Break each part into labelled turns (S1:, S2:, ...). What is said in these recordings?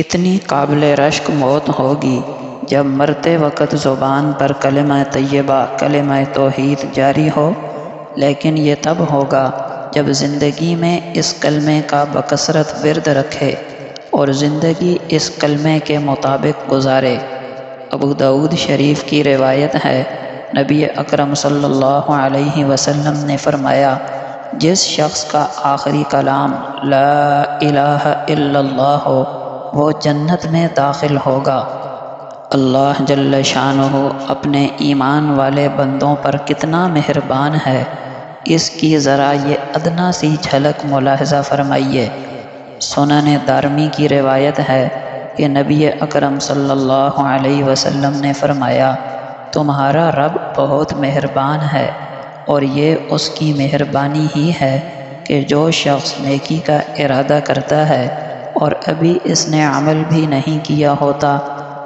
S1: کتنی قابل رشک موت ہوگی جب مرتے وقت زبان پر کلمہ طیبہ کلمہ توحید جاری ہو، لیکن یہ تب ہوگا جب زندگی میں اس کلمے کا بکثرت ورد رکھے اور زندگی اس کلمے کے مطابق گزارے۔ ابو داؤد شریف کی روایت ہے، نبی اکرم صلی اللہ علیہ وسلم نے فرمایا، جس شخص کا آخری کلام لا الہ الا اللہ ہو وہ جنت میں داخل ہوگا۔ اللہ جل شانہ اپنے ایمان والے بندوں پر کتنا مہربان ہے، اس کی ذرا یہ ادنا سی جھلک ملاحظہ فرمائیے۔ سنن دارمی کی روایت ہے کہ نبی اکرم صلی اللہ علیہ وسلم نے فرمایا، تمہارا رب بہت مہربان ہے، اور یہ اس کی مہربانی ہی ہے کہ جو شخص نیکی کا ارادہ کرتا ہے اور ابھی اس نے عمل بھی نہیں کیا ہوتا،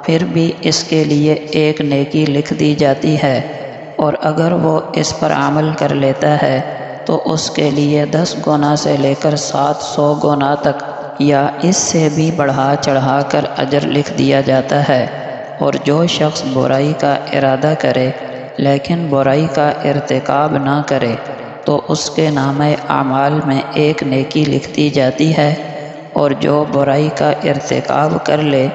S1: پھر بھی اس کے لیے ایک نیکی لکھ دی جاتی ہے، اور اگر وہ اس پر عمل کر لیتا ہے تو اس کے لیے 10 گنا سے لے کر 700 گنا تک یا اس سے بھی بڑھا چڑھا کر اجر لکھ دیا جاتا ہے۔ اور جو شخص برائی کا ارادہ کرے لیکن برائی کا ارتکاب نہ کرے تو اس کے نامہ اعمال میں ایک نیکی لکھ دی جاتی ہے، اور جو برائی کا ارتکاب کر لے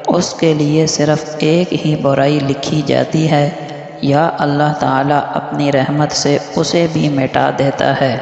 S1: اس کے لیے صرف ایک ہی برائی لکھی جاتی ہے، یا اللہ تعالیٰ اپنی رحمت سے اسے بھی مٹا دیتا ہے۔